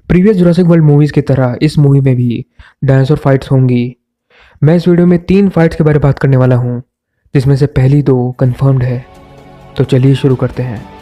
Previous Jurassic world movies की तरह इस मूवी में भी डायनासोर फाइट्स होंगी। मैं इस वीडियो में 3 फाइट्स के बारे में बात करने वाला हूँ, जिसमें से पहली 2 कंफर्म्ड है। तो चलिए शुरू करते हैं।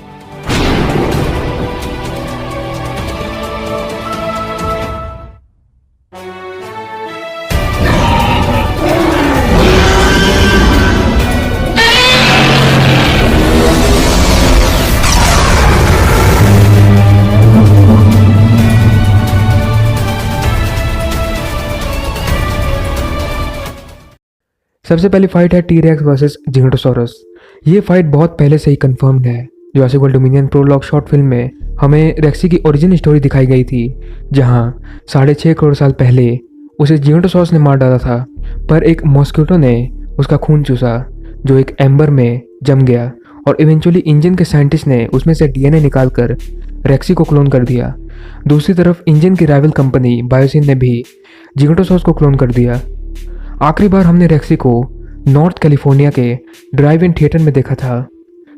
सबसे पहली फाइट है टी-रेक्स वर्सेस जिगनोटोसॉरस। ये फाइट बहुत पहले से ही कंफर्म्ड है। Jurassic World Dominion prologue short film में हमें रेक्सी की ओरिजिन स्टोरी दिखाई गई थी, जहां 6.5 करोड़ साल पहले उसे जिगनोटोसॉरस ने मार डाला था, पर एक मॉस्किटो ने उसका खून चूसा, जो एक एम्बर में जम गया और इवेंचुअली इंजन के साइंटिस्ट ने उसमें से डीएनए निकालकर रेक्सी को क्लोन कर दिया। दूसरी तरफ इंजन की राइवल कंपनी बायोसिन ने भी जिगनोटोसॉरस को क्लोन कर दिया। आखिरी बार हमने रेक्सी को नॉर्थ कैलिफोर्निया के ड्राइव इन थिएटर में देखा था,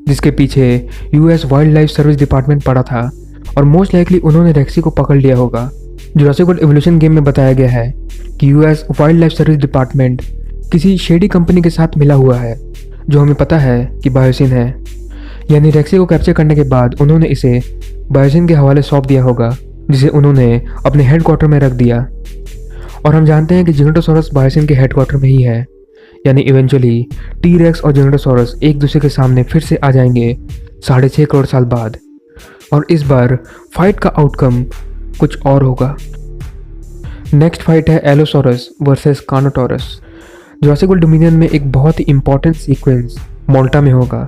जिसके पीछे US wild life service department पड़ा था और मोस्ट लाइकली उन्होंने रेक्सी को पकड़ लिया होगा। जुरासिक वर्ल्ड इवोल्यूशन गेम में बताया गया है कि US wild life service department किसी शेडी कंपनी के साथ मिला हुआ है, जो हमें पता है कि बायोसिन है। यानी रेक्सी को कैप्चर करने के बाद उन्होंने इसे बायोसिन के हवाले सौंप दिया होगा, जिसे उन्होंने अपने हेडक्वार्टर में रख दिया। और हम जानते हैं कि जिगनोटोसॉरस बायोसिन के हेडक्वार्टर में ही है, यानी इवेंचुअली टी-रेक्स और जिगनोटोसॉरस एक दूसरे के सामने फिर से आ जाएंगे 6.5 करोड़ साल बाद। और इस बार फाइट का आउटकम कुछ और होगा। नेक्स्ट फाइट है Allosaurus versus Carnotaurus. Jurassic World Dominion में एक बहुत ही इंपॉर्टेंट सीक्वेंस मोल्टा में होगा,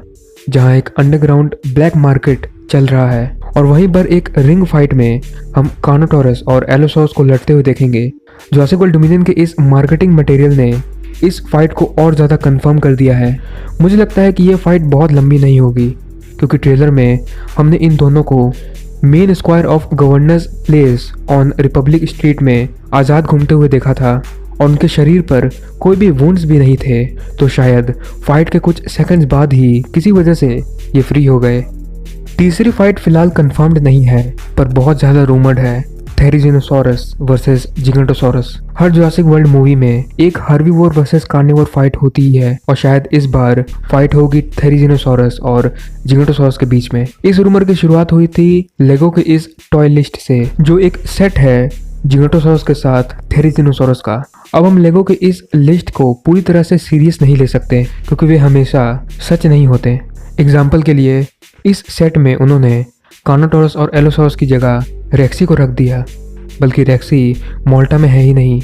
जहां एक अंडरग्राउंड ब्लैक मार्केट चल रहा है, और वहीं पर एक रिंग फाइट में हम कार्नोटोरस और एलोसॉरस को लड़ते हुए देखेंगे। जुरासिक वर्ल्ड डोमिनियन के इस मार्केटिंग मटेरियल ने इस फाइट को और ज़्यादा कंफर्म कर दिया है। मुझे लगता है कि ये फाइट बहुत लंबी नहीं होगी, क्योंकि ट्रेलर में हमने इन दोनों को main square of governors place on Republic street में आज़ाद घूमते हुए देखा था, और उनके शरीर पर कोई भी वुंड्स भी नहीं थे। तो शायद फाइट के कुछ सेकंड्स बाद ही किसी वजह से ये फ्री हो गए। तीसरी फाइट फिलहाल कंफर्म्ड नहीं है, पर बहुत ज़्यादा रूमर्ड है। थेरिजिनोसॉरस वर्सेस जिगनोटोसॉरस। हर जुरासिक वर्ल्ड मूवी में एक हर्बीवोर वर्सेस कार्निवोर फाइट होती ही है, और शायद इस बार फाइट होगी थेरिजिनोसॉरस और जिगनोटोसॉरस के बीच में। इस रूमर की शुरुआत हुई थी लेगो के इस टॉय लिस्ट से, जो एक सेट है जिगनोटोसॉरस के साथ थेरिजिनोसॉरस का। अब हम लेगो के इस लिस्ट को पूरी तरह से सीरियस नहीं ले सकते, क्योंकि वे हमेशा सच नहीं होते। एग्जाम्पल के लिए इस सेट में उन्होंने कार्नोटोरस और एलोसॉरस की जगह रेक्सी को रख दिया, बल्कि रेक्सी मोल्टा में है ही नहीं।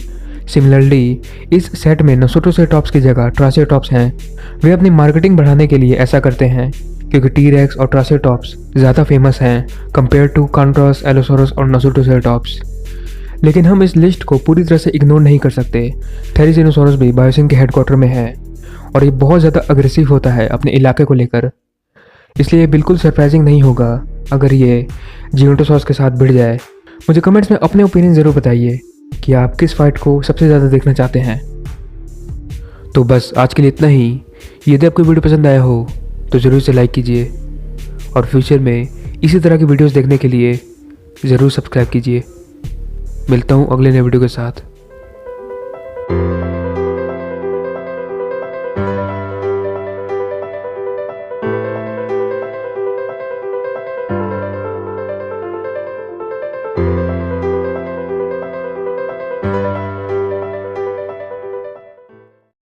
सिमिलरली इस सेट में नसोटोसेटॉप्स की जगह ट्रासेटॉप्स हैं। वे अपनी मार्केटिंग बढ़ाने के लिए ऐसा करते हैं, क्योंकि टी-रेक्स और ट्रासेटॉप्स ज़्यादा फेमस हैं कंपेयर टू कार्नोटोरस, एलोसॉरस और नसोटोसेटॉप्स। लेकिन हम इस लिस्ट को पूरी तरह से इग्नोर नहीं कर सकते। थेरिजिनोसॉरस भी बायोसिन के हेडक्वार्टर में है, और ये बहुत ज़्यादा अग्रेसिव होता है अपने इलाके को लेकर। इसलिए ये बिल्कुल सरप्राइजिंग नहीं होगा अगर ये जिगनोटोसॉरस के साथ भिड़ जाए। मुझे कमेंट्स में अपने ओपिनियन ज़रूर बताइए कि आप किस फाइट को सबसे ज़्यादा देखना चाहते हैं। तो बस आज के लिए इतना ही। यदि आपको वीडियो पसंद आया हो तो ज़रूर से लाइक कीजिए, और फ्यूचर में इसी तरह की वीडियोस देखने के लिए ज़रूर सब्सक्राइब कीजिए। मिलता हूँ अगले नए वीडियो के साथ।